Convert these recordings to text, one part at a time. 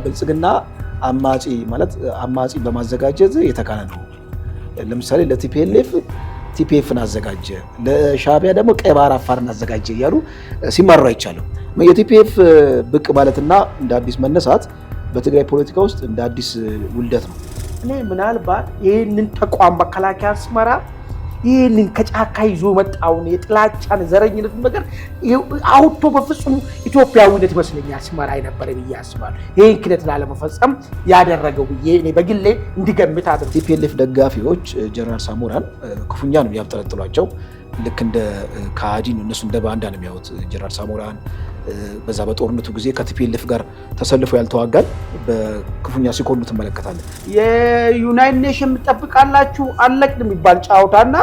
ብልጽግና አማጺ ማለት አማጺ በማዘጋጀት የተካነ ነው። ለምሳሌ ለቲፒኤፍን አዘጋጀ፣ ለሻዕቢያ ደግሞ ቀይ ባህር አፋርን አዘጋጀ እያሉ ሲማሩ አይቻልም። የቲፒኤፍ ብቅ ማለትና እንደ አዲስ መነሳት በትግራይ ፖለቲካ ውስጥ እንደ አዲስ ውልደት ነው። እኔ ምናልባት ይህንን ተቋም መከላከያ አስመራ ይህንን ከጫካ ይዞ መጣውን የጥላቻን ዘረኝነት ነገር አውጥቶ በፍጹም ኢትዮጵያዊነት ይመስለኛል አስመራ የነበረ ብዬ አስባለሁ። ይህን ክደት ላለመፈጸም ያደረገው ብዬ እኔ በግሌ እንዲገምት አድርጎ ቲፒኤልኤፍ ደጋፊዎች ጀነራል ሳሞራን ክፉኛ ነው ያብጠለጥሏቸው። ልክ እንደ ከሃዲ ነው፣ እነሱ እንደ ባንዳ ነው የሚያዩት ጀነራል ሳሞራን። በዛ በጦርነቱ ጊዜ ከቲፒኤልኤፍ ጋር ተሰልፎ ያልተዋጋል በክፉኛ ሲኮኑ ትመለከታለን። የዩናይትድ ኔሽን የምጠብቃላችሁ አለቅን የሚባል ጫውታና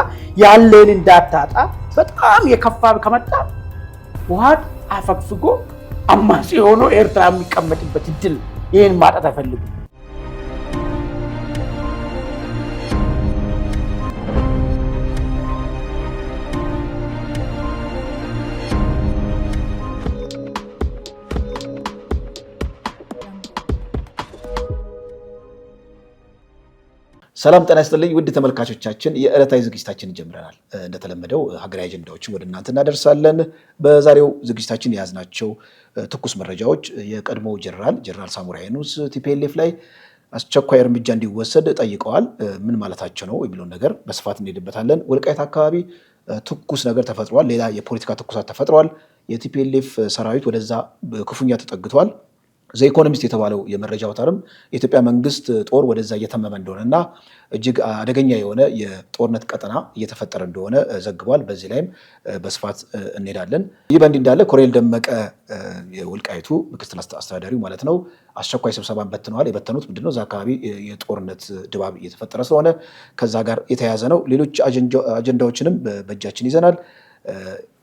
ያለን እንዳታጣ በጣም የከፋ ከመጣ ውሃት አፈግፍጎ አማጺ ሆኖ ኤርትራ የሚቀመጥበት እድል ይህን ማጣት አይፈልጉም። ሰላም ጤና ይስጥልኝ ውድ ተመልካቾቻችን፣ የዕለታዊ ዝግጅታችን ጀምረናል። እንደተለመደው ሀገራዊ አጀንዳዎችን ወደ እናንተ እናደርሳለን። በዛሬው ዝግጅታችን የያዝናቸው ትኩስ መረጃዎች የቀድሞ ጀነራል ሳሞራ የኑስ ቲፒኤልኤፍ ላይ አስቸኳይ እርምጃ እንዲወሰድ ጠይቀዋል። ምን ማለታቸው ነው የሚለውን ነገር በስፋት እንሄድበታለን። ወልቃይት አካባቢ ትኩስ ነገር ተፈጥሯል። ሌላ የፖለቲካ ትኩሳት ተፈጥሯል። የቲፒኤልኤፍ ሰራዊት ወደዛ ክፉኛ ተጠግቷል። ዘኢኮኖሚስት የተባለው የመረጃ አውታርም የኢትዮጵያ መንግስት ጦር ወደዛ እየተመመ እንደሆነና እጅግ አደገኛ የሆነ የጦርነት ቀጠና እየተፈጠረ እንደሆነ ዘግቧል። በዚህ ላይም በስፋት እንሄዳለን። ይህ በእንዲህ እንዳለ ኮሎኔል ደመቀ የወልቃይቱ ምክትል አስተዳዳሪው ማለት ነው አስቸኳይ ስብሰባን በትነዋል። የበተኑት ምንድነው? እዛ አካባቢ የጦርነት ድባብ እየተፈጠረ ስለሆነ ከዛ ጋር የተያያዘ ነው። ሌሎች አጀንዳዎችንም በእጃችን ይዘናል።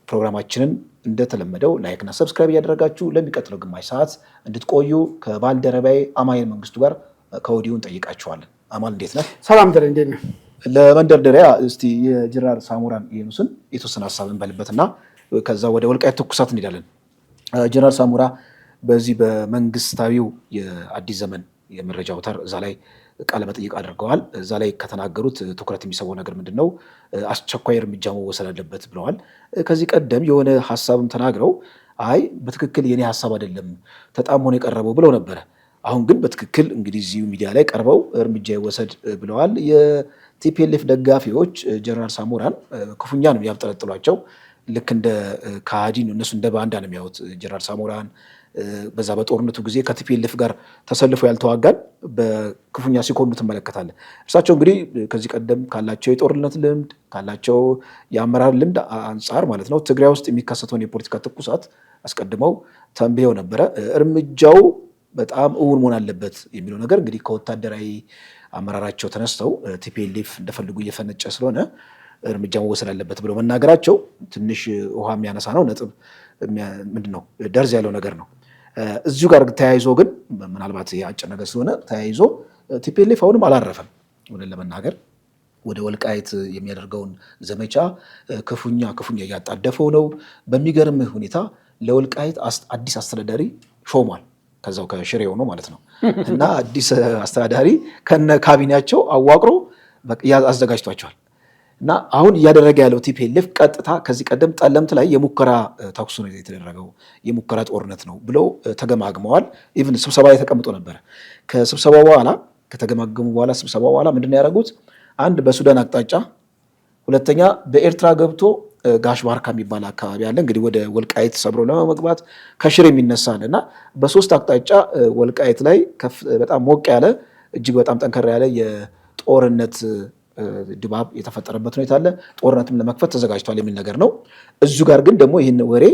ፕሮግራማችንን እንደተለመደው ላይክና ሰብስክራይብ እያደረጋችሁ ለሚቀጥለው ግማሽ ሰዓት እንድትቆዩ ከባልደረባዬ አማኑኤል መንግስቱ ጋር ከወዲሁ እንጠይቃችኋለን። አማል እንዴት ነህ? ሰላም ደረ እንዴት ነህ? ለመንደርደሪያ እስቲ የጀነራል ሳሞራን የኑስን የተወሰነ ሀሳብ እንበልበትና ከዛ ወደ ወልቃይት ትኩሳት እንሄዳለን። ጀነራል ሳሞራ በዚህ በመንግስታዊው የአዲስ ዘመን የመረጃ አውታር እዛ ላይ ቃለ መጠይቅ አድርገዋል። እዛ ላይ ከተናገሩት ትኩረት የሚስበው ነገር ምንድን ነው? አስቸኳይ እርምጃ መወሰድ አለበት ብለዋል። ከዚህ ቀደም የሆነ ሀሳብም ተናግረው አይ በትክክል የኔ ሀሳብ አይደለም ተጣሞ ነው የቀረበው ብለው ነበረ። አሁን ግን በትክክል እንግዲህ እዚሁ ሚዲያ ላይ ቀርበው እርምጃ ይወሰድ ብለዋል። የቲፒኤልኤፍ ደጋፊዎች ጀነራል ሳሞራን ክፉኛ ነው ያብጠለጥሏቸው። ልክ እንደ ከሃዲ ነው፣ እነሱ እንደ ባንዳ ነው የሚያዩት ጀነራል ሳሞራን። በዛ በጦርነቱ ጊዜ ከቲፒኤልኤፍ ጋር ተሰልፎ ያልተዋጋል በክፉኛ ሲኮኑ ትመለከታለን። እርሳቸው እንግዲህ ከዚህ ቀደም ካላቸው የጦርነት ልምድ ካላቸው የአመራር ልምድ አንጻር ማለት ነው ትግራይ ውስጥ የሚከሰተውን የፖለቲካ ትኩሳት አስቀድመው ተንብየው ነበረ። እርምጃው በጣም እውን መሆን አለበት የሚለው ነገር እንግዲህ ከወታደራዊ አመራራቸው ተነስተው ቲፒኤልኤፍ እንደፈልጉ እየፈነጨ ስለሆነ እርምጃ መወሰድ አለበት ብለው መናገራቸው ትንሽ ውሃ የሚያነሳ ነው። ነጥብ ምንድነው ደርዝ ያለው ነገር ነው። እዚሁ ጋር ተያይዞ ግን ምናልባት የአጭር ነገር ስለሆነ ተያይዞ ቲፒኤልኤፍ አሁንም አላረፈም። ወደ ለመናገር ወደ ወልቃይት የሚያደርገውን ዘመቻ ክፉኛ እያጣደፈው ነው። በሚገርም ሁኔታ ለወልቃይት አዲስ አስተዳዳሪ ሾሟል። ከዛው ከሽሬ ሆኖ ማለት ነው። እና አዲስ አስተዳዳሪ ከነ ካቢኔያቸው አዋቅሮ አዘጋጅቷቸዋል። እና አሁን እያደረገ ያለው ቲፒኤልኤፍ ቀጥታ ከዚህ ቀደም ጠለምት ላይ የሙከራ ተኩስ ነው የተደረገው፣ የሙከራ ጦርነት ነው ብለው ተገማግመዋል። ኢቭን ስብሰባ ላይ ተቀምጦ ነበረ። ከስብሰባው በኋላ ከተገማገሙ በኋላ ስብሰባው በኋላ ምንድን ያደረጉት? አንድ በሱዳን አቅጣጫ፣ ሁለተኛ በኤርትራ ገብቶ ጋሽ ባርካ የሚባል አካባቢ አለ እንግዲህ ወደ ወልቃይት ሰብሮ ለመግባት ከሽሬ የሚነሳል እና በሶስት አቅጣጫ ወልቃይት ላይ በጣም ሞቅ ያለ እጅግ በጣም ጠንከር ያለ የጦርነት ድባብ የተፈጠረበት ሁኔታ አለ። ጦርነትም ለመክፈት ተዘጋጅቷል የሚል ነገር ነው። እዚሁ ጋር ግን ደግሞ ይህን ወሬ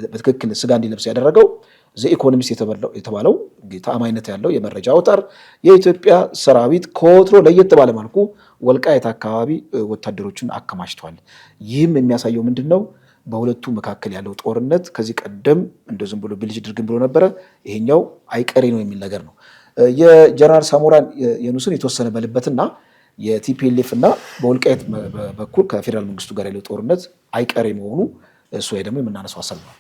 በትክክል ስጋ እንዲለብስ ያደረገው ዘኢኮኖሚስት የተባለው ተአማኝነት ያለው የመረጃ አውታር የኢትዮጵያ ሰራዊት ከወትሮ ለየት ባለ መልኩ ወልቃይት አካባቢ ወታደሮችን አከማችቷል። ይህም የሚያሳየው ምንድን ነው? በሁለቱ መካከል ያለው ጦርነት ከዚህ ቀደም እንደ ዝም ብሎ ብልጅ ድርግም ብሎ ነበረ፣ ይሄኛው አይቀሬ ነው የሚል ነገር ነው። የጀነራል ሳሞራን የኑስን የተወሰነ በልበትና የቲፒኤልኤፍ እና በወልቃይት በኩል ከፌዴራል መንግስቱ ጋር ያለው ጦርነት አይቀሬ መሆኑ እሱ ደግሞ የምናነሳው ሀሳብ ነው።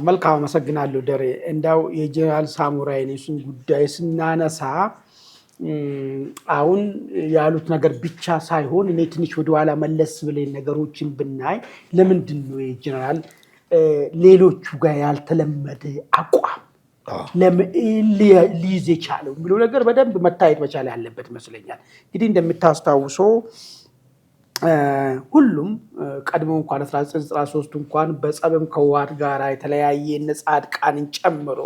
መልካም አመሰግናለሁ ደሬ። እንዳው የጀነራል ሳሞራ የኑስን ጉዳይ ስናነሳ አሁን ያሉት ነገር ብቻ ሳይሆን እኔ ትንሽ ወደኋላ መለስ ብለን ነገሮችን ብናይ ለምንድን ነው የጀነራል ሌሎቹ ጋር ያልተለመደ አቋም ሊይዝ የቻለው የሚለው ነገር በደንብ መታየት መቻል ያለበት ይመስለኛል። እንግዲህ እንደምታስታውሰው ሁሉም ቀድሞ እንኳን 1993 እንኳን በጸብም ከህወሓት ጋር የተለያየ ጻድቃንን ጨምሮ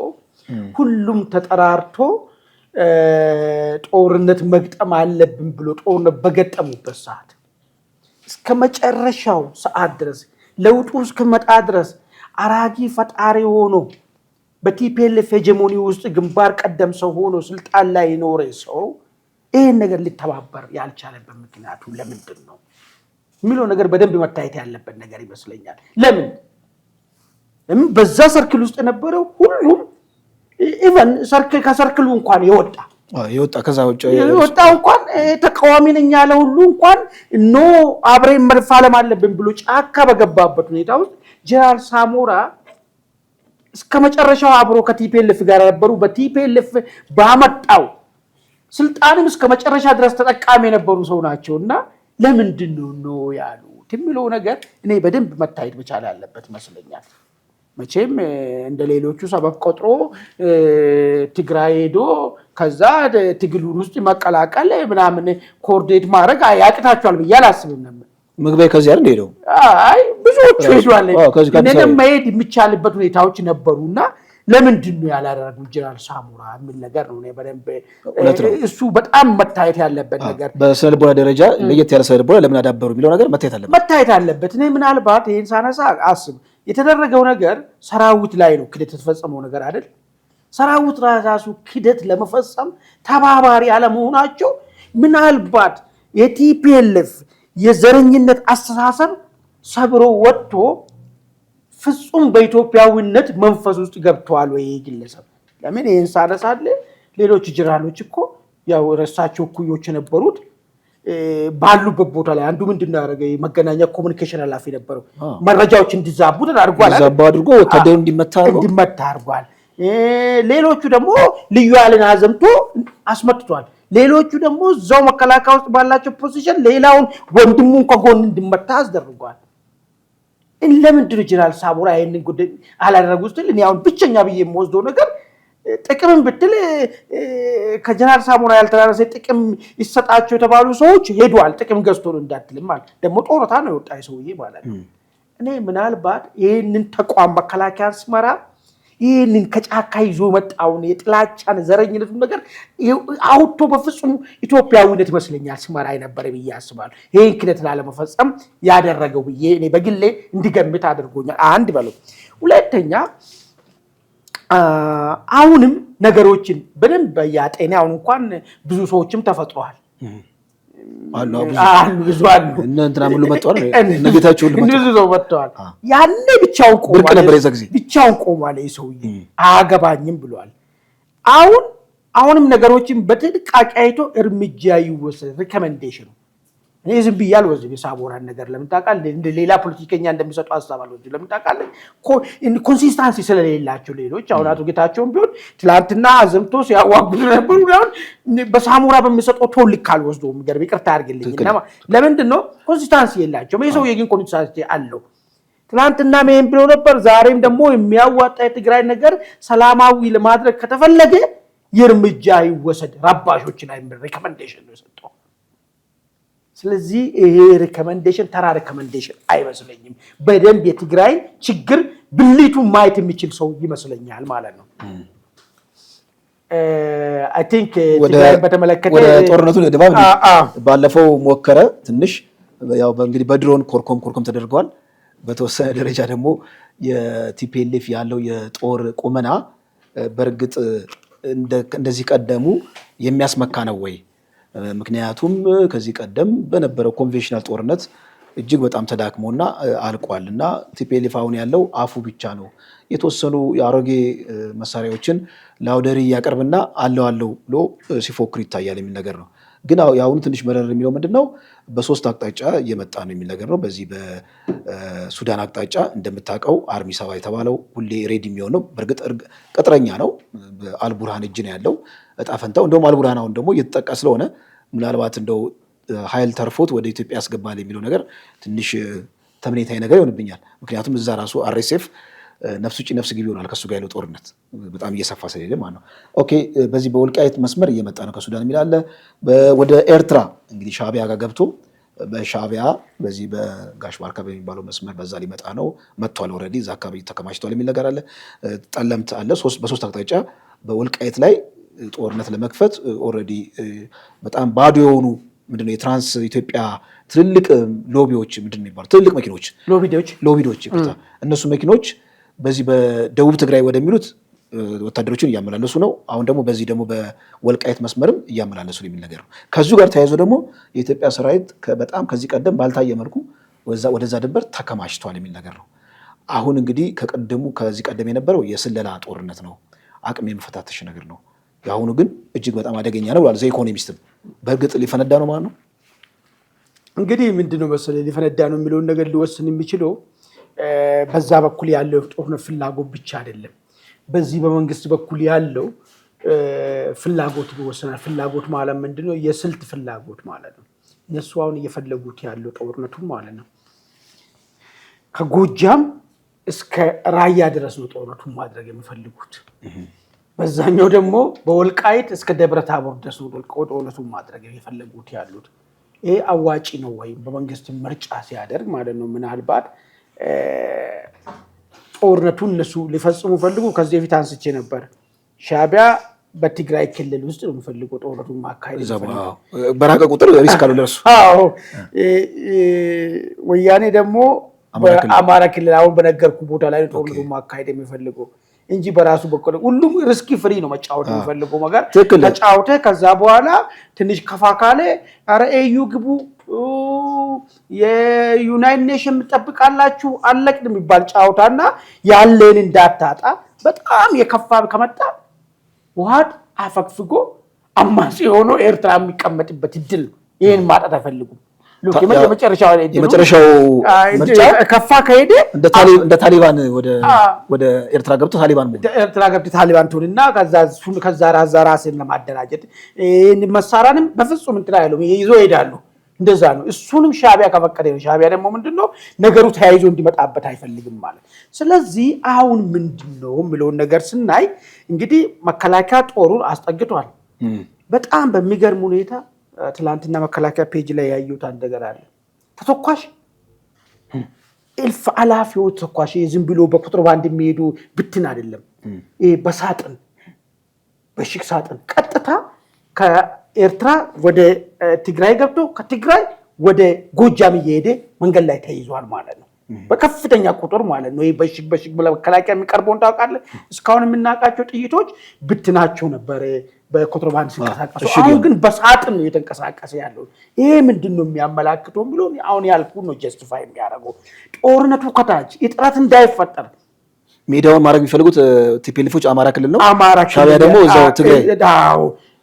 ሁሉም ተጠራርቶ ጦርነት መግጠም አለብን ብሎ ጦርነት በገጠሙበት ሰዓት እስከ መጨረሻው ሰዓት ድረስ ለውጡ እስከመጣ ድረስ አራጊ ፈጣሪ ሆኖ በቲፒኤልኤፍ ሄጀሞኒ ውስጥ ግንባር ቀደም ሰው ሆኖ ስልጣን ላይ የኖረ ሰው ይሄን ነገር ሊተባበር ያልቻለበት ምክንያቱ ለምንድን ነው የሚለው ነገር በደንብ መታየት ያለበት ነገር ይመስለኛል። ለምን በዛ ሰርክል ውስጥ የነበረው ሁሉም ኢቨን ሰርክል ከሰርክሉ እንኳን የወጣ ከዛ ውጭ የወጣ እንኳን ተቃዋሚ ነኝ ያለ ሁሉ እንኳን አብረን መፋለም አለብን ብሎ ጫካ በገባበት ሁኔታ ውስጥ ጀነራል ሳሞራ እስከ መጨረሻው አብሮ ከቲፒኤልኤፍ ጋር ነበሩ። በቲፒኤልኤፍ ባመጣው ስልጣንም እስከ መጨረሻ ድረስ ተጠቃሚ የነበሩ ሰው ናቸውና ለምንድን ነው ያሉት የሚለው ነገር እኔ በደንብ መታየት መቻል ያለበት ይመስለኛል። መቼም እንደሌሎቹ ሰበብ ቆጥሮ ትግራይ ሄዶ ከዛ ትግሉን ውስጥ መቀላቀል ምናምን ኮርዲኔት ማድረግ ያቅታቸዋል ብዬ አላስብም ነበር። ምግባይ ከዚህ አይደል ሄደው ብዙዎቹ ይዟል እንደም መሄድ የሚቻልበት ሁኔታዎች ነበሩና ለምንድን ነው ያላደረጉት ጀነራል ሳሞራ የሚል ነገር ነው። በደንብ እሱ በጣም መታየት ያለበት ነገር በስነ ልቦና ደረጃ ለየት ያለ ስነ ልቦና ለምን አዳበሩ የሚለው ነገር መታየት አለበት። እኔ ምናልባት ይሄን ሳነሳ አስብ የተደረገው ነገር ሰራዊት ላይ ነው ክደት የተፈጸመው ነገር አይደል? ሰራዊት ራሱ ክደት ለመፈጸም ተባባሪ አለመሆናቸው ምናልባት የቲፒኤልኤፍ የዘረኝነት አስተሳሰብ ሰብሮ ወጥቶ ፍጹም በኢትዮጵያዊነት መንፈስ ውስጥ ገብተዋል ወይ ግለሰብ? ለምን ይሄን ሳነሳለ ሌሎች ጀነራሎች እኮ ያው ረሳቸው ኩዮች የነበሩት ባሉበት ቦታ ላይ አንዱ ምንድነው ያደረገ መገናኛ ኮሙኒኬሽን ኃላፊ ነበረው መረጃዎች እንዲዛቡ ተደርጓል አድርጎ ወታደሩ እንዲመታ አድርጓል። ሌሎቹ ደግሞ ልዩ ኃይልን አዘምቶ አስመጥቷል። ሌሎቹ ደግሞ እዛው መከላከያ ውስጥ ባላቸው ፖዚሽን ሌላውን ወንድሙን ከጎን እንዲመታ አስደርጓል። ለምንድን ነው ጀነራል ሳሞራ ይሄንን ጉዳይ አላደረጉ ስትል እኔ አሁን ብቸኛ ብዬ የምወስደው ነገር ጥቅምን ብትል ከጀነራል ሳሞራ ያልተናነሰ ጥቅም ይሰጣቸው የተባሉ ሰዎች ሄዷል። ጥቅም ገዝቶ ነው እንዳትልም ማለት ደግሞ ጦርታ ነው የወጣ ሰውዬ ማለት ነው። እኔ ምናልባት ይሄንን ተቋም መከላከያ ሲመራ ይሄንን ከጫካ ይዞ መጣውን የጥላቻን ዘረኝነት ነገር አውጥቶ በፍጹም ኢትዮጵያዊነት ይመስለኛል ሲመራ የነበረ ብዬ አስባለሁ። ይሄን ክደት ላለመፈጸም ያደረገው ብዬ እኔ በግሌ እንዲገምት አድርጎኛል። አንድ በለው። ሁለተኛ አሁንም ነገሮችን በደንብ ያጤና አሁን እንኳን ብዙ ሰዎችም ተፈጥሯል አሉ ብዙ አሉ እንትና ሙሉ መጥቷል ነገታቸው ሁሉ መጥቷል። ያኔ ብቻውን ቆሟል ሰውዬ አያገባኝም ብሏል። አሁንም ነገሮችን በጥንቃቄ አይቶ እርምጃ ይወሰድ ሪኮሜንዴሽን እኔ ዝም ብዬ አልወስድም። የሳሞራን ነገር ለምን ታውቃለህ? እንደ ሌላ ፖለቲከኛ እንደሚሰጡ ሀሳብ አልወስድም። ለምን ታውቃለህ? ኮንሲስታንሲ ስለሌላቸው ሌሎች አሁን አቶ ጌታቸውም ቢሆን ትላንትና አዘምቶ ሲያዋጉት ነበሩ። አሁን በሳሞራ በሚሰጠው ቶን ልክ አልወስደውም። የሚገርም ይቅርታ አድርግልኝና ለምንድን ነው ኮንሲስታንሲ የላቸውም። ይህ ሰውዬ ግን ኮንሲስታንሲ አለው። ትላንትና ምን ብሎ ነበር? ዛሬም ደግሞ የሚያዋጣ የትግራይ ነገር ሰላማዊ ለማድረግ ከተፈለገ የእርምጃ ይወሰድ ረባሾችን አይምር ሪኮሜንዴሽን ነው የሰጠው። ስለዚህ ይሄ ሪኮሜንዴሽን ተራ ሪኮሜንዴሽን አይመስለኝም። በደንብ የትግራይ ችግር ብልቱ ማየት የሚችል ሰው ይመስለኛል ማለት ነው። አይ ቲንክ ትግራይ በተመለከተ ወደ ጦርነቱ ለድባብ ባለፈው ሞከረ ትንሽ ያው እንግዲህ በድሮን ኮርኮም ተደርጓል። በተወሰነ ደረጃ ደግሞ የቲፒኤልኤፍ ያለው የጦር ቁመና በእርግጥ እንደዚህ ቀደሙ የሚያስመካ ነው ወይ? ምክንያቱም ከዚህ ቀደም በነበረው ኮንቬንሽናል ጦርነት እጅግ በጣም ተዳክሞና አልቋል እና ቲፒኤልኤፍ አሁን ያለው አፉ ብቻ ነው። የተወሰኑ የአሮጌ መሳሪያዎችን ለአውደሪ ያቀርብና አለው ብሎ ሲፎክር ይታያል የሚል ነገር ነው። ግን ያሁኑ ትንሽ መረር የሚለው ምንድነው በሶስት አቅጣጫ እየመጣ ነው የሚል ነገር ነው። በዚህ በሱዳን አቅጣጫ እንደምታውቀው አርሚ ሰባ የተባለው ሁሌ ሬዲ የሚሆን ነው። በእርግጥ ቅጥረኛ ነው፣ አልቡርሃን እጅ ነው ያለው እጣ ፈንታው። እንደውም አልቡርሃን አሁን ደግሞ እየተጠቃ ስለሆነ ምናልባት እንደው ኃይል ተርፎት ወደ ኢትዮጵያ ያስገባል የሚለው ነገር ትንሽ ተምኔታዊ ነገር ይሆንብኛል። ምክንያቱም እዛ ራሱ አርኤስኤፍ ነፍስ ውጭ ነፍስ ግቢ ይሆናል ከሱ ጋር ያለው ጦርነት በጣም እየሰፋ ስለሄደ ማለት ነው። ኦኬ በዚህ በወልቃይት መስመር እየመጣ ነው ከሱዳን የሚል አለ። ወደ ኤርትራ እንግዲህ ሻዕቢያ ጋር ገብቶ በሻዕቢያ በዚህ በጋሽ ባርካ በሚባለው መስመር በዛ ሊመጣ ነው መጥቷል። ኦልሬዲ እዛ አካባቢ ተከማችቷል የሚል ነገር አለ። ጠለምት አለ። በሶስት አቅጣጫ በወልቃይት ላይ ጦርነት ለመክፈት ኦልሬዲ በጣም ባዶ የሆኑ ምንድነው የትራንስ ኢትዮጵያ ትልልቅ ሎቢዎች ምንድነው የሚባሉ ትልልቅ መኪኖች ሎቢዶች እነሱ መኪኖች በዚህ በደቡብ ትግራይ ወደሚሉት ወታደሮችን እያመላለሱ ነው። አሁን ደግሞ በዚህ ደግሞ በወልቃይት መስመርም እያመላለሱ ነው የሚል ነገር ነው። ከዚሁ ጋር ተያይዞ ደግሞ የኢትዮጵያ ሰራዊት በጣም ከዚህ ቀደም ባልታየ መልኩ ወደዛ ድንበር ተከማችቷል የሚል ነገር ነው። አሁን እንግዲህ ከዚህ ቀደም የነበረው የስለላ ጦርነት ነው፣ አቅም የመፈታተሽ ነገር ነው። የአሁኑ ግን እጅግ በጣም አደገኛ ነው ብሏል ዘ ኢኮኖሚስትም። በእርግጥ ሊፈነዳ ነው ማለት ነው። እንግዲህ ምንድነው መሰለህ ሊፈነዳ ነው የሚለውን ነገር ሊወስን የሚችለው በዛ በኩል ያለው ጦርነት ፍላጎት ብቻ አይደለም፣ በዚህ በመንግስት በኩል ያለው ፍላጎት ይወሰናል። ፍላጎት ማለት ምንድነው? የስልት ፍላጎት ማለት ነው። እነሱ አሁን እየፈለጉት ያለው ጦርነቱን ማለት ነው ከጎጃም እስከ ራያ ድረስ ነው ጦርነቱን ማድረግ የሚፈልጉት። በዛኛው ደግሞ በወልቃይት እስከ ደብረ ታቦር ድረስ ነው ጦርነቱን ማድረግ የፈለጉት ያሉት። ይሄ አዋጪ ነው ወይም በመንግስት ምርጫ ሲያደርግ ማለት ነው። ምናልባት ጦርነቱን እነሱ ሊፈጽሙ ፈልጉ። ከዚህ በፊት አንስቼ ነበር። ሻዕቢያ በትግራይ ክልል ውስጥ ነው የሚፈልገው ጦርነቱን ማካሄድ በራቀ ቁጥር ሪስክ አለው ለእርሱ። ወያኔ ደግሞ በአማራ ክልል አሁን በነገርኩ ቦታ ላይ ጦርነቱን ማካሄድ የሚፈልገው እንጂ በራሱ በኩል ሁሉም ሪስክ ፍሪ ነው መጫወት የሚፈልገው ነገር ተጫውተ ከዛ በኋላ ትንሽ ከፋ ካለ ኧረ ኤዩ ግቡ የዩናይትድ ኔሽን ትጠብቃላችሁ አለቅን የሚባል ጫውታና ያለን እንዳታጣ በጣም የከፋ ከመጣ ውሃት አፈግፍጎ አማጺ ሆኖ ኤርትራ የሚቀመጥበት እድል ይሄን ማጣት አይፈልጉም። የመጨረሻው ምርጫ ከፋ ከሄደ እንደ ታሊባን ወደ ኤርትራ ገብቶ ታሊባን ትሆንና ከዛ ራስን ለማደራጀት መሳሪያንም በፍጹም እንትን አይሉም ይዞ ይሄዳሉ። እንደዛ ነው። እሱንም ሻዕቢያ ከፈቀደ ነው። ሻዕቢያ ደግሞ ምንድነው ነገሩ ተያይዞ እንዲመጣበት አይፈልግም ማለት። ስለዚህ አሁን ምንድነው የሚለውን ነገር ስናይ እንግዲህ መከላከያ ጦሩን አስጠግቷል። በጣም በሚገርም ሁኔታ ትላንትና መከላከያ ፔጅ ላይ ያዩት አንድ ነገር አለ። ተተኳሽ እልፍ አላፊዎች ተተኳሽ ዝም ብሎ በቁጥር ባንድ የሚሄዱ ብትን አይደለም። በሳጥን በሽክ ሳጥን ቀጥታ ከኤርትራ ወደ ትግራይ ገብቶ ከትግራይ ወደ ጎጃም እየሄደ መንገድ ላይ ተይዟል ማለት ነው። በከፍተኛ ቁጥር ማለት ነው። በሽክ መከላከያ የሚቀርበውን ታውቃለህ። እስካሁን የምናውቃቸው ጥይቶች ብትናቸው ነበር በኮንትሮባንድ ሲንቀሳቀሱ። አሁን ግን በሳጥን ነው እየተንቀሳቀሰ ያለው። ይሄ ምንድነው የሚያመላክተው ብሎ አሁን ያልኩ ነው ጀስቲፋይ የሚያደርገው ጦርነቱ ከታች እጥረት እንዳይፈጠር ሜዳውን ማድረግ የሚፈልጉት ቲፒኤልኤፎች አማራ ክልል ነው። ሻዕቢያ ደግሞ እዛው ትግራይ።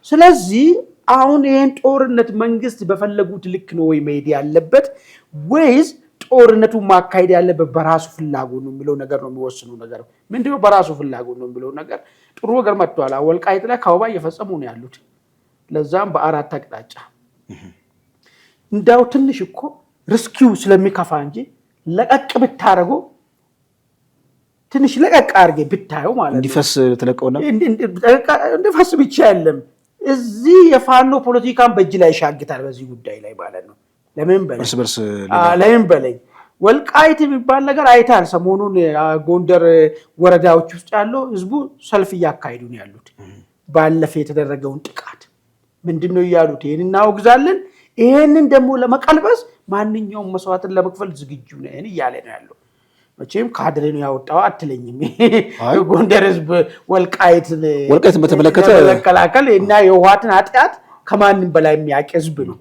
ስለዚህ አሁን ይሄን ጦርነት መንግስት በፈለጉት ልክ ነው ወይ መሄድ ያለበት ወይስ ጦርነቱ ማካሄድ ያለበት በራሱ ፍላጎት ነው የሚለው ነገር ነው የሚወስነው ነገር ምንድነው? በራሱ ፍላጎት ነው የሚለው ነገር ጥሩ ነገር መጥቷል። ወልቃይት ላይ ከወባ እየፈጸሙ ነው ያሉት። ለዛም በአራት አቅጣጫ እንዳው ትንሽ እኮ ሪስኪው ስለሚከፋ እንጂ ለቀቅ ብታረገው ትንሽ ለቀቅ አድርጌ ብታየው ማለት ነው እንዲፈስ ተለቀውና እንዲፈስ ብቻ አይደለም። እዚህ የፋኖ ፖለቲካን በእጅ ላይ ያሻግታል በዚህ ጉዳይ ላይ ማለት ነው። ለምን በለኝ ወልቃይት የሚባል ነገር አይታል። ሰሞኑን ጎንደር ወረዳዎች ውስጥ ያለው ህዝቡ ሰልፍ እያካሄዱ ነው ያሉት። ባለፈ የተደረገውን ጥቃት ምንድነው እያሉት? ይሄን እናወግዛለን፣ ይሄንን ደግሞ ለመቀልበስ ማንኛውም መስዋዕትን ለመክፈል ዝግጁ ነን እያለ ነው ያለው። መቼም ካድሬ ነው ያወጣው አትለኝም። ጎንደር ህዝብ ወልቃይትን በተመለከተ መከላከል እና የውሃትን ኃጢአት ከማንም በላይ የሚያውቅ ህዝብ ነው።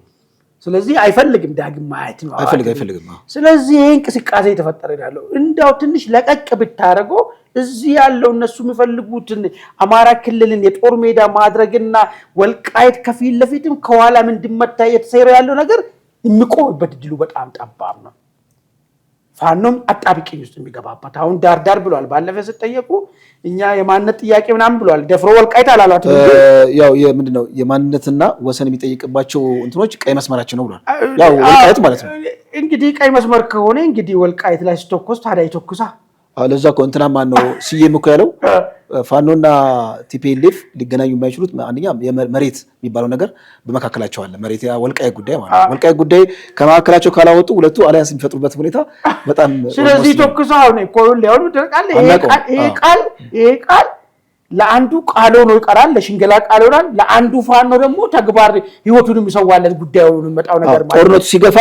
ስለዚህ አይፈልግም ዳግም ማየት ነው አይፈልግም። ስለዚህ ይሄ እንቅስቃሴ የተፈጠረ ያለው እንዳው ትንሽ ለቀቅ ብታረገው እዚህ ያለው እነሱ የሚፈልጉትን አማራ ክልልን የጦር ሜዳ ማድረግና ወልቃይት ከፊት ለፊትም ከኋላም እንዲመታ የተሰራ ያለው ነገር የሚቆምበት ድሉ በጣም ጠባብ ነው። ፋኖም አጣብቂኝ ውስጥ የሚገባበት አሁን ዳርዳር ብሏል። ባለፈ ሲጠየቁ እኛ የማንነት ጥያቄ ምናምን ብሏል። ደፍሮ ወልቃይት አላሏት። ያው ምንድነው የማንነትና ወሰን የሚጠይቅባቸው እንትኖች ቀይ መስመራችን ነው ብሏል። ያው ወልቃይት ማለት ነው እንግዲህ ቀይ መስመር ከሆነ እንግዲህ ወልቃይት ላይ ስተኮስ ታዲያ ይተኩሳ። ለዛ እኮ እንትና ማን ነው ሲዬም እኮ ያለው ፋኖና ቲፒኤልኤፍ ሊገናኙ የማይችሉት አንደኛ መሬት የሚባለው ነገር በመካከላቸው አለ። መሬት ወልቃይት ጉዳይ ማለት ነው። ወልቃይት ጉዳይ ከመካከላቸው ካላወጡ ሁለቱ አሊያንስ የሚፈጥሩበት ሁኔታ በጣም ስለዚህ ተኩሳ አሁን ኮሎን ሊያወሩ ተቃለ ይሄ ቃል ለአንዱ ቃል ሆኖ ይቀራል፣ ለሽንገላ ቃል ሆናል። ለአንዱ ፋኖ ደግሞ ተግባር ህይወቱን የሚሰዋለት ጉዳዩን የሚመጣው ነገር ማለት ጦርነቱ ሲገፋ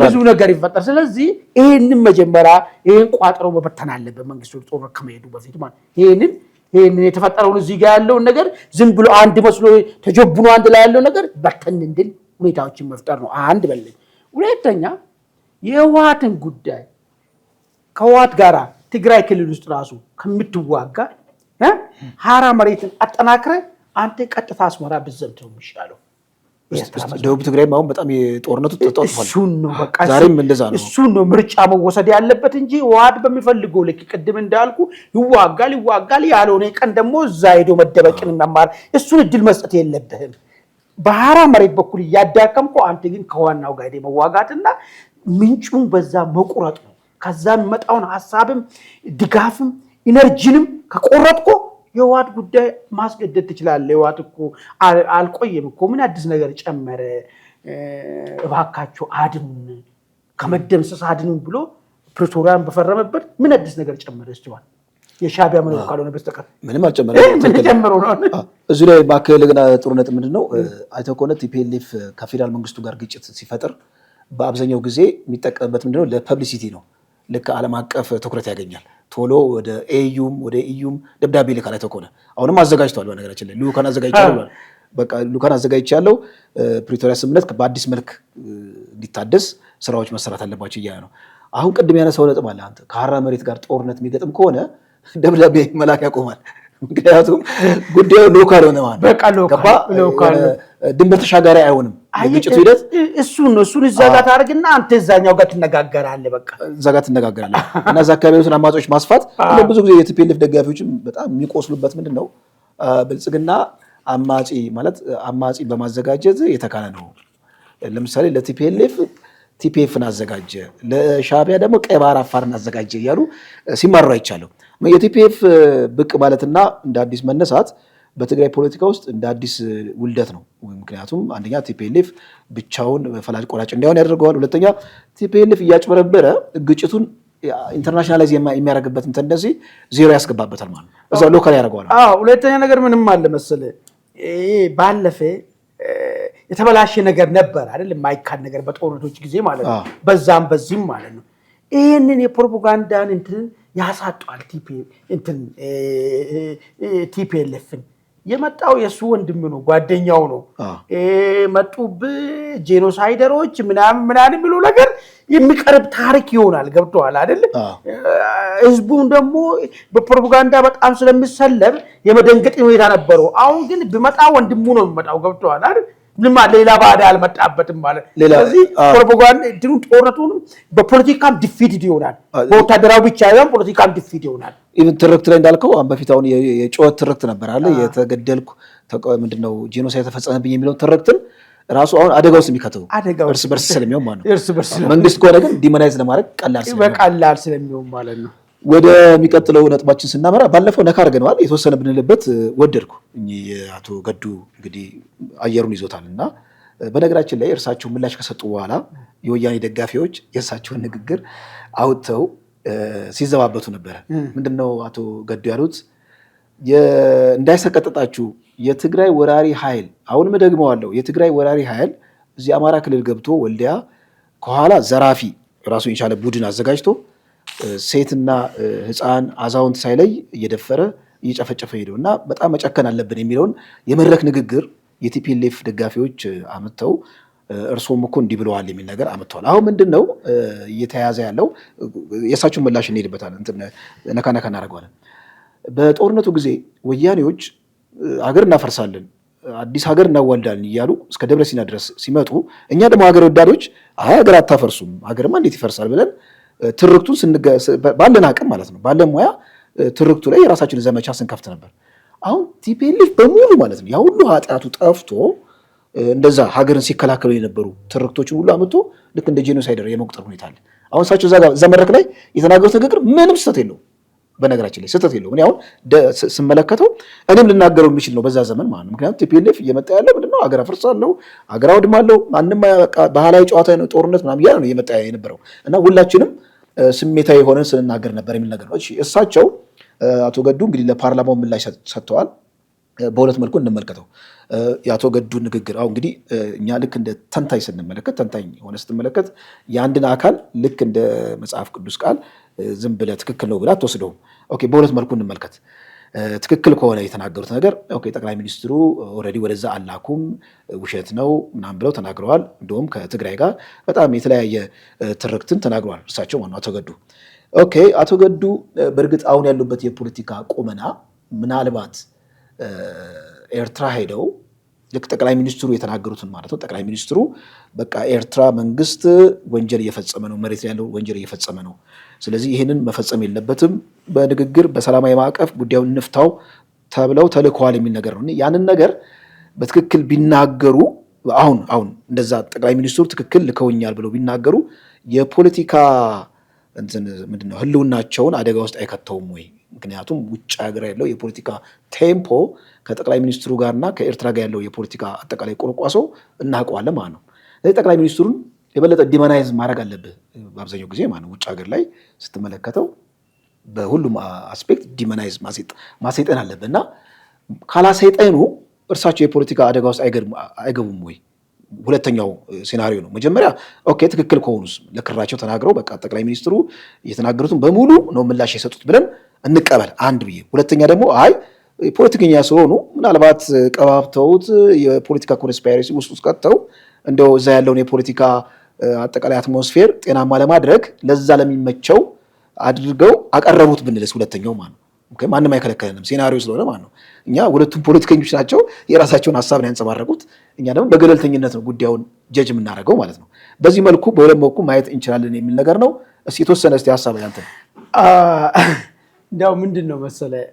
ብዙ ነገር ይፈጠር። ስለዚህ ይሄንን መጀመሪያ ይሄን ቋጥሮ መበተን አለበት መንግስቱ ጦርነት ከመሄዱ በፊት ማለት ይሄንን የተፈጠረውን እዚህ ጋር ያለውን ነገር ዝም ብሎ አንድ መስሎ ተጀብኖ አንድ ላይ ያለው ነገር በተን እንድል ሁኔታዎችን መፍጠር ነው። አንድ በለኝ። ሁለተኛ የህወሓትን ጉዳይ ከህወሓት ጋራ ትግራይ ክልል ውስጥ ራሱ ከምትዋጋ ሀራ መሬትን አጠናክረ አንተ ቀጥታ አስመራ ብትዘምት ነው የሚሻለው። ደቡብ ትግራይም አሁን በጣም የጦርነቱ ተጣጥቷል። እሱን ነው በቃ ዛሬም እንደዛ ነው። እሱን ነው ምርጫ መወሰድ ያለበት እንጂ ህወሓት በሚፈልገው ልክ ቅድም እንዳልኩ ይዋጋል ያልሆነ ቀን ደግሞ እዛ ሄዶ መደበቅን መማር እሱን እድል መስጠት የለብህም። በሀራ መሬት በኩል እያዳከምከው አንተ ግን ከዋናው ጋር ሄደ መዋጋትና ምንጩን በዛ መቁረጥ ነው። ከዛ የሚመጣውን ሀሳብም ድጋፍም ኢነርጂንም ከቆረጥኮ የህወሓት ጉዳይ ማስገደድ ትችላለህ። ህወሓት እኮ አልቆየም እኮ ምን አዲስ ነገር ጨመረ? እባካችሁ አድኑን ከመደምሰስ አድኑን ብሎ ፕሪቶሪያን በፈረመበት ምን አዲስ ነገር ጨመረ? እስቲዋል የሻዕቢያ ምንም ካልሆነ በስተቀር ምንም አልጨመረም። ምን ጨመረው ነው? እዚህ ላይ ማከለግና ጥሩነት ምንድነው አይተው ከሆነ ቲፒኤልኤፍ ከፌደራል መንግስቱ ጋር ግጭት ሲፈጥር በአብዛኛው ጊዜ የሚጠቀምበት ምንድነው ለፐብሊሲቲ ነው። ልክ ዓለም አቀፍ ትኩረት ያገኛል። ቶሎ ወደ ኤዩም ወደ ኢዩም ደብዳቤ ልካል። አይተው ከሆነ አሁንም አዘጋጅተዋል። በነገራችን ላይ ልኡካን አዘጋጅቻለሁ። በቃ ልኡካን አዘጋጅቻለሁ። ፕሪቶሪያ ስምምነት በአዲስ መልክ እንዲታደስ ስራዎች መሰራት አለባቸው እያለ ነው። አሁን ቅድም ያነሳው ነጥብ አለ። አንተ ከሀራ መሬት ጋር ጦርነት የሚገጥም ከሆነ ደብዳቤ መላክ ያቆማል። ምክንያቱም ጉዳዩ ሎካል ሆነ ማለት በቃ ሎካል ድንበር ተሻጋሪ አይሆንም። የግጭቱ ሂደት እሱን እዛ ጋር ታደርግና አንተ እዛኛው ጋር ትነጋገራለህ። በቃ እዛ ጋር ትነጋገራለህ እና እዛ አካባቢ ያሉትን አማጾች ማስፋት ብዙ ጊዜ የቲፒኤልኤፍ ደጋፊዎችም በጣም የሚቆስሉበት ምንድን ነው ብልጽግና አማጺ ማለት አማጺ በማዘጋጀት የተካነ ነው። ለምሳሌ ለቲፒኤልኤፍ ቲፒኤፍን አዘጋጀ፣ ለሻዕቢያ ደግሞ ቀይ ባህር አፋርን አዘጋጀ እያሉ ሲማሩ አይቻለሁ። የቲፒኤፍ ብቅ ማለትና እንደ አዲስ መነሳት በትግራይ ፖለቲካ ውስጥ እንደ አዲስ ውልደት ነው። ምክንያቱም አንደኛ ቲፒኤልኤፍ ብቻውን ፈላጭ ቆራጭ እንዳይሆን ያደርገዋል። ሁለተኛ ቲፒኤልኤፍ እያጭበረበረ ግጭቱን ኢንተርናሽናላይዝ የሚያደርግበትን ተንደንሲ ዜሮ ያስገባበታል ማለት ነው። እዛው ሎካል ያደርገዋል። ሁለተኛ ነገር ምንም አለ መሰለህ ባለፈ የተበላሸ ነገር ነበር አይደል? የማይካድ ነገር በጦርነቶች ጊዜ ማለት ነው። በዛም በዚህም ማለት ነው። ይህንን የፕሮፓጋንዳን እንትን ያሳጧል። ቲፒኤልኤፍን የመጣው የእሱ ወንድም ነው፣ ጓደኛው ነው። መጡብህ ጄኖሳይደሮች ምናምን ብሎ ነገር የሚቀርብ ታሪክ ይሆናል። ገብቶሃል አይደል? ህዝቡን ደግሞ በፕሮፓጋንዳ በጣም ስለሚሰለብ የመደንገጥ ሁኔታ ነበረው። አሁን ግን ቢመጣ ወንድሙ ነው የሚመጣው። ገብቶሃል አይደል? ምንም ሌላ ባዳ አልመጣበትም ማለት። ስለዚህ ፕሮፓጋንዳ እንትኑን ጦርነቱንም በፖለቲካም ዲፊት ይሆናል። በወታደራዊ ብቻ ሳይሆን ፖለቲካም ዲፊት ይሆናል። ኢቭን ትርክት ላይ እንዳልከው በፊት አሁን የጩኸት ትርክት ነበር አለ የተገደልኩ ምንድነው ጄኖሳይድ ተፈጸመብኝ የሚለውን ትርክትን ራሱ አሁን አደጋ ውስጥ የሚከተው እርስ በርስ ስለሚሆን ማለት ነው። መንግስት ከሆነ ግን ዲሞናይዝ ለማድረግ ቀላል ስለሚሆን ማለት ነው። ወደሚቀጥለው ነጥባችን ስናመራ ባለፈው ነካ አድርገነዋል። የተወሰነ ብንልበት ወደድኩ። አቶ ገዱ እንግዲህ አየሩን ይዞታል እና በነገራችን ላይ እርሳቸው ምላሽ ከሰጡ በኋላ የወያኔ ደጋፊዎች የእርሳቸውን ንግግር አውጥተው ሲዘባበቱ ነበረ። ምንድነው አቶ ገዱ ያሉት? እንዳይሰቀጥጣችሁ የትግራይ ወራሪ ኃይል አሁንም ደግመዋለሁ፣ የትግራይ ወራሪ ኃይል እዚህ አማራ ክልል ገብቶ ወልዲያ ከኋላ ዘራፊ ራሱን የቻለ ቡድን አዘጋጅቶ ሴትና ህፃን አዛውንት ሳይለይ እየደፈረ እየጨፈጨፈ ሄደው እና በጣም መጨከን አለብን የሚለውን የመድረክ ንግግር የቲፒኤልኤፍ ደጋፊዎች አምጥተው እርሶም እኮ እንዲህ ብለዋል የሚል ነገር አመጥቷል። አሁን ምንድነው እየተያዘ ያለው? የእሳቸውን ምላሽ እንሄድበታለን፣ ነካ ነካ እናደርገዋለን። በጦርነቱ ጊዜ ወያኔዎች ሀገር እናፈርሳለን፣ አዲስ ሀገር እናዋልዳለን እያሉ እስከ ደብረ ሲና ድረስ ሲመጡ እኛ ደግሞ ሀገር ወዳዶች ሀገር አታፈርሱም፣ ሀገርማ እንዴት ይፈርሳል ብለን ትርክቱን ባለን አቅም ማለት ነው ባለን ሙያ ትርክቱ ላይ የራሳችን ዘመቻ ስንከፍት ነበር። አሁን ቲፒኤልኤፍ በሙሉ ማለት ነው ያ ሁሉ ኃጢአቱ ጠፍቶ እንደዛ ሀገርን ሲከላከሉ የነበሩ ትርክቶችን ሁሉ አምጥቶ ልክ እንደ ጄኖሳይደር የመቁጠር ሁኔታ አለ። አሁን እሳቸው እዛ መድረክ ላይ የተናገሩት ንግግር ምንም ስህተት የለውም። በነገራችን ላይ ስህተት የለውም። እኔ አሁን ስመለከተው እኔም ልናገረው የሚችል ነው በዛ ዘመን ማለት ነው። ምክንያቱም ቲፒኤልኤፍ እየመጣ ያለ ምንድነው ሀገር አፍርሳለሁ፣ ሀገር አውድማለሁ፣ ማንም ባህላዊ ጨዋታ ጦርነት ምናምን እያለ ነው እየመጣ የነበረው እና ሁላችንም ስሜታዊ የሆነን ስንናገር ነበር የሚል ነገር ነው። እሳቸው አቶ ገዱ እንግዲህ ለፓርላማው ምላሽ ሰጥተዋል። በሁለት መልኩ እንመልከተው የአቶ ገዱ ንግግር። አሁን እንግዲህ እኛ ልክ እንደ ተንታኝ ስንመለከት ተንታኝ ሆነ ስትመለከት የአንድን አካል ልክ እንደ መጽሐፍ ቅዱስ ቃል ዝም ብለህ ትክክል ነው ብለህ አትወስደውም። ኦኬ፣ በሁለት መልኩ እንመልከት። ትክክል ከሆነ የተናገሩት ነገር ኦኬ፣ ጠቅላይ ሚኒስትሩ ኦልሬዲ ወደዛ አላኩም ውሸት ነው ምናምን ብለው ተናግረዋል። እንደውም ከትግራይ ጋር በጣም የተለያየ ትርክትን ተናግረዋል እርሳቸው ማነው አቶ ገዱ። ኦኬ፣ አቶ ገዱ በእርግጥ አሁን ያሉበት የፖለቲካ ቁመና ምናልባት ኤርትራ ሄደው ልክ ጠቅላይ ሚኒስትሩ የተናገሩትን ማለት ነው ጠቅላይ ሚኒስትሩ በቃ ኤርትራ መንግስት ወንጀል እየፈጸመ ነው፣ መሬት ላይ ያለው ወንጀል እየፈጸመ ነው፣ ስለዚህ ይህንን መፈጸም የለበትም፣ በንግግር በሰላማዊ ማዕቀፍ ጉዳዩን እንፍታው ተብለው ተልከዋል የሚል ነገር ነው። ያንን ነገር በትክክል ቢናገሩ አሁን እንደዛ ጠቅላይ ሚኒስትሩ ትክክል ልከውኛል ብለው ቢናገሩ የፖለቲካ ምንድነው ህልውናቸውን አደጋ ውስጥ አይከተውም ወይ? ምክንያቱም ውጭ ሀገር ያለው የፖለቲካ ቴምፖ ከጠቅላይ ሚኒስትሩ ጋርና ከኤርትራ ጋር ያለው የፖለቲካ አጠቃላይ ቆርቋሶ እናውቀዋለን ማለት ነው። ስለዚህ ጠቅላይ ሚኒስትሩን የበለጠ ዲመናይዝ ማድረግ አለብህ በአብዛኛው ጊዜ ማለት ነው። ውጭ ሀገር ላይ ስትመለከተው በሁሉም አስፔክት ዲመናይዝ ማሰይጠን አለብህ እና ካላሰይጠኑ እርሳቸው የፖለቲካ አደጋ ውስጥ አይገቡም ወይ? ሁለተኛው ሴናሪዮ ነው። መጀመሪያ ኦኬ ትክክል ከሆኑስ ለክራቸው ተናግረው በቃ ጠቅላይ ሚኒስትሩ የተናገሩትን በሙሉ ነው ምላሽ የሰጡት ብለን እንቀበል አንድ ብዬ፣ ሁለተኛ ደግሞ አይ ፖለቲከኛ ስለሆኑ ምናልባት ቀባብተውት የፖለቲካ ኮንስፓይሬሲ ውስጥ ከተው እንደው እዛ ያለውን የፖለቲካ አጠቃላይ አትሞስፌር ጤናማ ለማድረግ ለዛ ለሚመቸው አድርገው አቀረቡት ብንልስ ሁለተኛው ማለት ነው። ኦኬ ማንም አይከለከለንም ሴናሪዮ ስለሆነ ማለት ነው። እኛ ሁለቱም ፖለቲከኞች ናቸው፣ የራሳቸውን ሀሳብ ነው ያንጸባረቁት። እኛ ደግሞ በገለልተኝነት ነው ጉዳዩን ጀጅ የምናደርገው ማለት ነው። በዚህ መልኩ በሁለት መልኩ ማየት እንችላለን የሚል ነገር ነው። እስኪ የተወሰነ እስኪ ሀሳብ ያንተ እንዲያው ምንድን ነው መሰለህ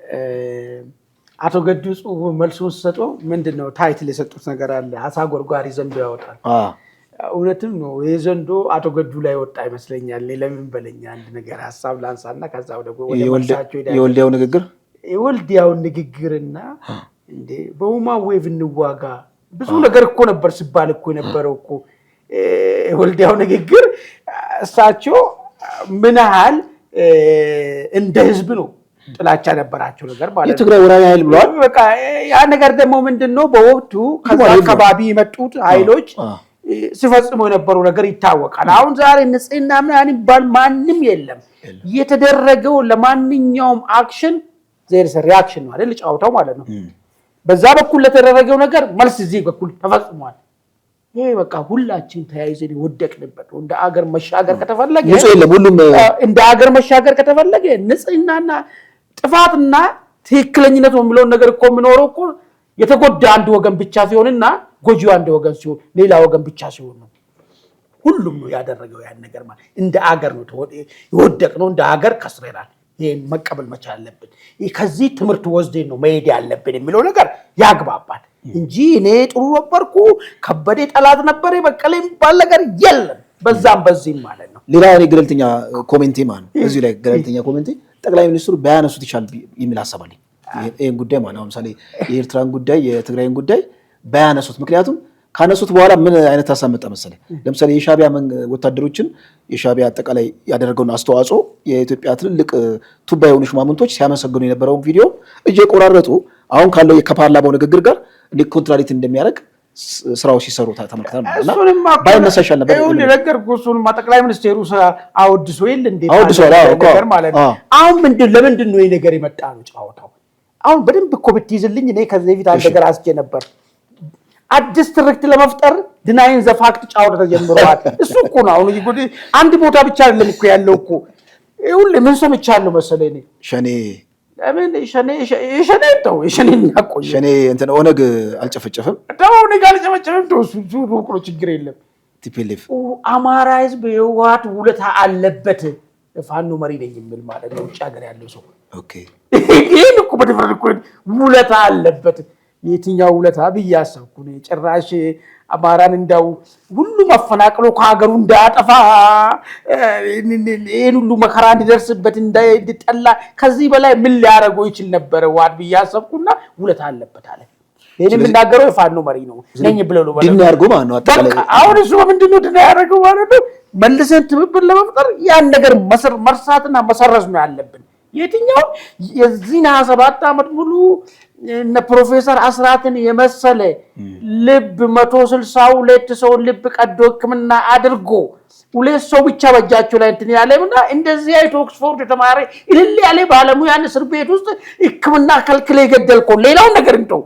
አቶ ገዱ ጽሁፍ መልሱን ሰጦ ምንድን ነው ታይትል የሰጡት ነገር አለ። አሳ ጎርጓሪ ዘንዶ ያወጣል። እውነትም ነው። ይህ ዘንዶ አቶ ገዱ ላይ ወጣ ይመስለኛል። ለምን በለኛ አንድ ነገር ሀሳብ ላንሳና ከዛ ወደ መልሳቸው ሄዳለሁ። የወልዲያው ንግግር የወልዲያውን ንግግርና እንዴ በሁማ ዌቭ እንዋጋ ብዙ ነገር እኮ ነበር ሲባል እኮ የነበረው እኮ የወልዲያው ንግግር እሳቸው ምን ያህል እንደ ህዝብ ነው ጥላቻ ነበራቸው ነገር ማለት ነው። የትግራይ ወራሪ ኃይል ብለዋል። በቃ ያ ነገር ደግሞ ምንድነው በወቅቱ ከዛ አካባቢ የመጡት ኃይሎች ሲፈጽሙ የነበረው ነገር ይታወቃል። አሁን ዛሬ ንጽህና ምናምን ይባል ማንም የለም። የተደረገው ለማንኛውም አክሽን ዜር ሪአክሽን ነው አይደል? ጫውታው ማለት ነው። በዛ በኩል ለተደረገው ነገር መልስ እዚህ በኩል ተፈጽሟል። ይሄ በቃ ሁላችን ተያይዘን ወደቅንበት። እንደ አገር መሻገር ከተፈለገ ሁሉም እንደ አገር መሻገር ከተፈለገ ንጽህናና ጥፋትና ትክክለኝነት የሚለውን ነገር እኮ የሚኖረው እኮ የተጎዳ አንድ ወገን ብቻ ሲሆንና ጎጂው አንድ ወገን ሲሆን ሌላ ወገን ብቻ ሲሆን ነው። ሁሉም ነው ያደረገው ያን ነገር ማለት እንደ አገር ነው የወደቅነው፣ እንደ አገር ከስረናል። ይሄን መቀበል መቻል አለብን። ከዚህ ትምህርት ወስደን ነው መሄድ ያለብን የሚለው ነገር ያግባባል እንጂ እኔ ጥሩ ነበርኩ ከበደ ጠላት ነበር በቀለ የሚባል ነገር የለም። በዛም በዚህም ማለት ነው። ሌላ እኔ ገለልተኛ ኮሜንቴ ማለት ነው እዚህ ላይ ገለልተኛ ኮሜንቴ ጠቅላይ ሚኒስትሩ ባያነሱት ይቻል የሚል ሀሳብ አለኝ። ይሄን ጉዳይ ማለት ነው ለምሳሌ የኤርትራን ጉዳይ የትግራይን ጉዳይ ባያነሱት፣ ምክንያቱም ካነሱት በኋላ ምን አይነት ሀሳብ መጣ መሰለኝ። ለምሳሌ የሻቢያ ወታደሮችን የሻቢያ አጠቃላይ ያደረገውን አስተዋጽኦ የኢትዮጵያ ትልልቅ ቱባ የሆኑ ሽማምንቶች ሲያመሰግኑ የነበረውን ቪዲዮ እየቆራረጡ አሁን ካለው ከፓርላማው ንግግር ጋር እንዴት ኮንትራዲክት እንደሚያደርግ ስራው ሲሰሩ ተመልክተናል። እና ባይመሳሻል ነበር ይሁን ለነገርኩህ። እሱንማ ጠቅላይ ሚኒስትሩ አወድሶ ይል እንዴ ነገር ማለት ነው። አሁን ለምንድን ነው ይሄ ነገር የመጣ ነው ጫወታው? አሁን በደንብ እኮ ብትይዝልኝ እኔ ከዚህ በፊት አንድ ነገር አስቼ ነበር። አዲስ ትርክት ለመፍጠር ድናይን ዘፋክት ጫወታ ተጀምሯል። እሱ እኮ ነው አሁን ይጎዲ አንድ ቦታ ብቻ አይደለም እኮ ያለው እኮ ይሁን ምን ሰምቻለሁ መሰለኝ ሸኔ ለምን ሸኔ ተው ሸኔ ያቆይ ሸኔ እንትን ኦነግ አልጨፈጨፈም ተው ኦነግ አልጨፈጨፈም ተው እሱ እኮ ችግር የለም ቲፒኤልኤፍ አማራ ህዝብ የዋት ውለታ አለበት ፋኖ መሪ ነኝ የሚል ማለት ነው ውጭ ሀገር ያለው ሰው ኦኬ ይሄን እኮ በድፍረት እኮ ውለታ አለበት የትኛው ውለታ ብያሰብኩ ነው ጭራሽ አማራን እንዳው ሁሉ መፈናቀሉ ከሀገሩ እንዳያጠፋ ይሄን ሁሉ መከራ እንዲደርስበት እንዳይጠላ ከዚህ በላይ ምን ሊያደርገው ይችል ነበር ዋድ ብያሰብኩና ውለታ አለበት አለ ይሄን የምናገረው የፋኖ መሪ ነው ነኝ ብለው ነው ድና ያርጉ ማለት ነው አጠቃላይ አሁን እሱ ምንድነው ድና ያደርገው ማለት ነው መልሰን ትብብር ለመፍጠር ያን ነገር መርሳትና መሰረዝ ነው ያለብን የትኛው የዚህና 7 ዓመት ሙሉ እነ ፕሮፌሰር አስራትን የመሰለ ልብ 162 ሰው ልብ ቀዶ ህክምና አድርጎ ሁለት ሰው ብቻ በእጃቸው ላይ እንትን ያለውና እንደዚህ አይቶ ኦክስፎርድ የተማረ ይልል ያለ ባለሙያን እስር ቤት ውስጥ ህክምና ከልክለ ይገደልኮ ሌላው ነገር እንተው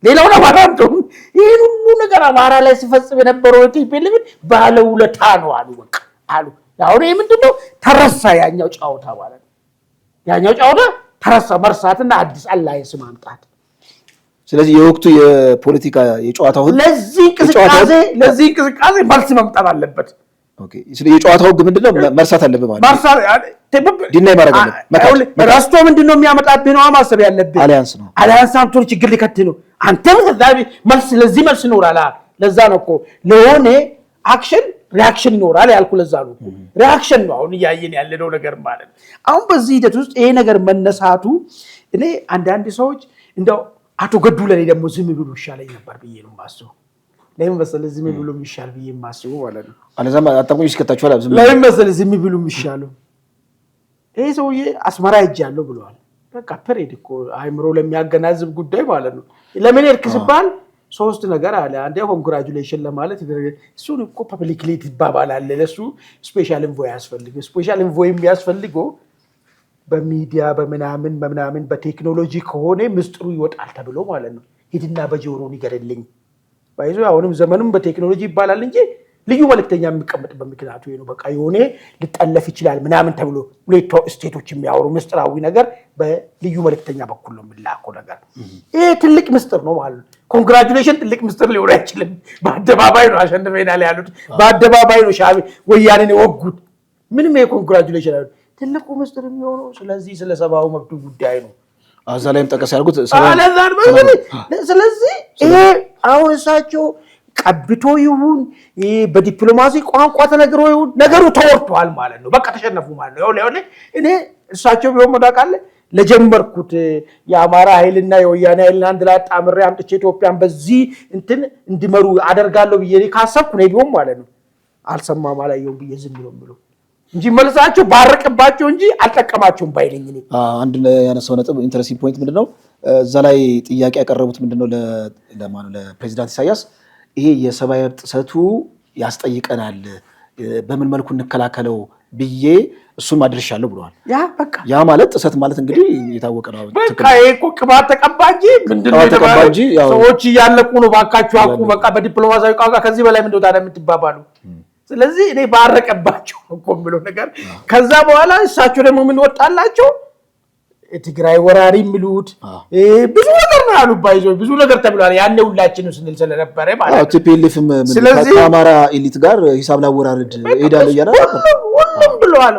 ሌላው አማራ እንተው ይሄን ሁሉ ነገር አማራ ላይ ሲፈጽም የነበረው ቲፒኤልኤፍ ባለውለታ ነው አሉ በቃ አሉ አሁን ይሄ ምንድነው ተረሳ ያኛው ጫውታ ማለት ያኛው ጫውታ ተረሳ መርሳትና አዲስ አላየንስ ማምጣት ስለዚህ የወቅቱ የፖለቲካ የጨዋታው ለዚህ እንቅስቃሴ መልስ መምጣት አለበት ኦኬ ስለዚህ የጨዋታው ህግ ምንድነው መርሳት አለበት ማለት ዲናይ ማድረግ አለበት ራስቶ ምንድነው የሚያመጣብህ ነው ማሰብ ያለብህ አሊያንስ አንቶን ችግር ሊከት ነው አንተም መልስ ለዚህ መልስ ይኖራል ለዛ ነው እኮ ለሆነ አክሽን ሪአክሽን ይኖራል ያልኩ ለዛ ነው ሪአክሽን ነው አሁን ያየን ያለው ነገር ማለት አሁን በዚህ ሂደት ውስጥ ይሄ ነገር መነሳቱ እኔ አንዳንድ ሰዎች እንደው አቶ ገዱ ለኔ ደግሞ ዝም ብሎ ይሻለኝ ነበር ብዬ ነው ማስበው ለምን መሰለህ ዝም ብሎ ይሻል ብዬ ማስበው ማለት ነው አለዛማ አጣቆኝ እስከታችኋል ዝም ለምን መሰለህ ዝም ብሎ ይሻለው ይሄ ሰውዬ አስመራ ሄጃለሁ ብለዋል በቃ ፕሬድ እኮ አይምሮ ለሚያገናዝብ ጉዳይ ማለት ነው ለምን እርክስባል ሶስት ነገር አለ አንዴ ኮንግራቹሌሽን ለማለት እሱን እኮ ፐብሊክሊ ይባባላል ለሱ ስፔሻል ኢንቮይ ያስፈልገው ስፔሻል ኢንቮይ የሚያስፈልገው በሚዲያ በመናምን በቴክኖሎጂ ከሆነ ምስጥሩ ይወጣል ተብሎ ማለት ነው ሂድና በጆሮ ንገረልኝ ባይዞ አሁንም ዘመኑም በቴክኖሎጂ ይባላል እንጂ ልዩ መልእክተኛ የሚቀመጥበት ምክንያቱ ነው በቃ የሆነ ሊጠለፍ ይችላል ምናምን ተብሎ ሁለቱ ስቴቶች የሚያወሩ ምስጥራዊ ነገር በልዩ መልእክተኛ በኩል ነው የሚላከው ነገር ይሄ ትልቅ ምስጥር ነው ማለት ኮንግራቹሌሽን ትልቅ ምስጥር ሊሆን አይችልም በአደባባይ ነው አሸንፈናል ያሉት በአደባባይ ነው ሻቢ ወያኔን ወጉት ምንም የኮንግራቹሌሽን አይደለም ትልቁ ምስጥር የሚሆነው ስለዚህ ስለ ሰብአዊ መብት ጉዳይ ነው አዛ ላይም ጠቀስ ያርጉት ስለዚህ ይሄ አሁን እሳቸው ቀብቶ ይሁን በዲፕሎማሲ ቋንቋ ተነግሮ ይሁን ነገሩ ተወርቷል ማለት ነው በቃ ተሸነፉ ማለት ነው ያው እኔ እሳቸው ቢሆን መዳቃለ ለጀመርኩት የአማራ ኃይልና የወያኔ ኃይልና አንድ ላይ አጣምሬ አምጥቼ ኢትዮጵያን በዚህ እንትን እንዲመሩ አደርጋለሁ ብዬ ካሰብኩ ነው ቢሆን ማለት ነው አልሰማም አላየው ብዬ ዝም ብሎ እንጂ መልሳቸው ባረቀባቸው እንጂ አልጠቀማቸውም ባይለኝ ነው አንድ ያነሳው ነጥብ ኢንተረስቲንግ ፖይንት ምንድነው እዛ ላይ ጥያቄ ያቀረቡት ምንድነው ለፕሬዚዳንት ኢሳያስ ይሄ የሰብአዊ መብት ጥሰቱ ያስጠይቀናል በምን መልኩ እንከላከለው ብዬ እሱን ማድረሻለሁ ብለዋል ያ ማለት ጥሰት ማለት እንግዲህ የታወቀ ነው በቃ እኮ ቅባት ተቀባጂ ምንድነው ተቀባጂ ሰዎች ያለቁ ነው ባካችሁ አቁ በቃ በዲፕሎማሲያዊ ቋንቋ ከዚህ በላይ ምንድነው ታዲያ የምትባባሉ ስለዚህ እኔ ባረቀባቸው እኮ ብሎ ነገር ከዛ በኋላ እሳቸው ደግሞ ምን ወጣላቸው ትግራይ ወራሪ የሚሉት ብዙ ነገር ነው ያሉ ባይዞ ብዙ ነገር ተብሏል ያኔ ሁላችንም ስንል ስለነበረ ማለት ነው ቲፒኤልኤፍም ከአማራ ኤሊት ጋር ሂሳብ ላወራርድ ሄዳለ ያለ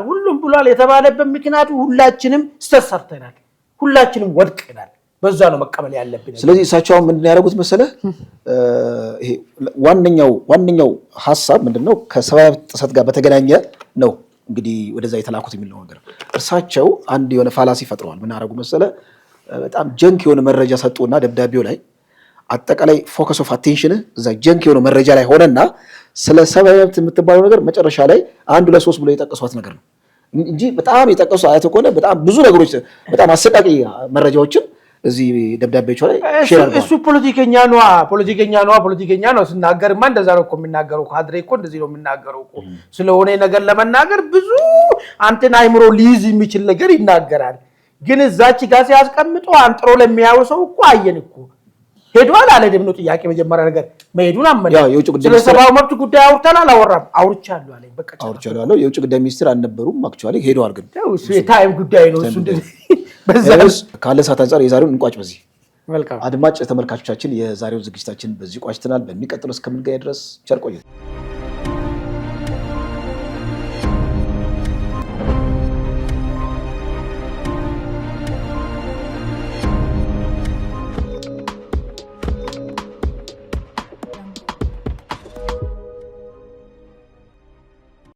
ሁሉም ብሏል የተባለበት ምክንያቱ ሁላችንም ስተሰርተናል ሁላችንም ወድቀናል በዛ ነው መቀበል ያለብን ስለዚህ እሳቸው ምንድን ያደረጉት መሰለህ ይሄ ዋንኛው ሐሳብ ምንድነው ከሰብአዊ ጥሰት ጋር በተገናኘ ነው እንግዲህ ወደዛ የተላኩት የሚል ነገር እርሳቸው አንድ የሆነ ፋላሲ ፈጥረዋል ምን አደረጉ መሰለህ በጣም ጀንክ የሆነ መረጃ ሰጡና ደብዳቤው ላይ አጠቃላይ ፎከስ ኦፍ አቴንሽን እዛ ጀንክ የሆነ መረጃ ላይ ሆነና ስለ ሰብአዊ መብት የምትባለው ነገር መጨረሻ ላይ 1 2 3 ብሎ የጠቀሷት ነገር ነው እንጂ በጣም የጠቀሱ አያተ ኮነ በጣም ብዙ ነገሮች በጣም አሰቃቂ መረጃዎችን እዚህ ደብዳቤዎች ላይ ሼር አድርገዋል እሱ ፖለቲከኛ ነው ሲናገርማ እንደዛ ነው እኮ የሚናገረው ካድሬ እኮ እንደዚህ ነው የሚናገረው እኮ ስለሆነ ነገር ለመናገር ብዙ አንተን አይምሮ ሊይዝ የሚችል ነገር ይናገራል ግን እዛች ጋር ሲያስቀምጡ አንጥሮ ለሚያው ሰው እኮ አየን እኮ ሄዷል አለ ደግሞ ጥያቄ መጀመሪያ ነገር መሄዱን አመነ የውጭ ጉዳይ ስለ ሰብአዊ መብት ጉዳይ አውርተናል አላወራም አውርቻለሁ አለኝ በቃ አውርቻለሁ የውጭ ጉዳይ ሚኒስትር አልነበሩም አክቹአሊ ሄደዋል ግን እሱ የታይም ጉዳይ ነው እሱ በዛ ካለ ሰዓት አንፃር የዛሬውን እንቋጭ በዚህ መልካም አድማጭ ተመልካቾቻችን የዛሬው ዝግጅታችን በዚህ ቋጭተናል በሚቀጥለው እስከምንገናኝ ድረስ ቸር ቆዩ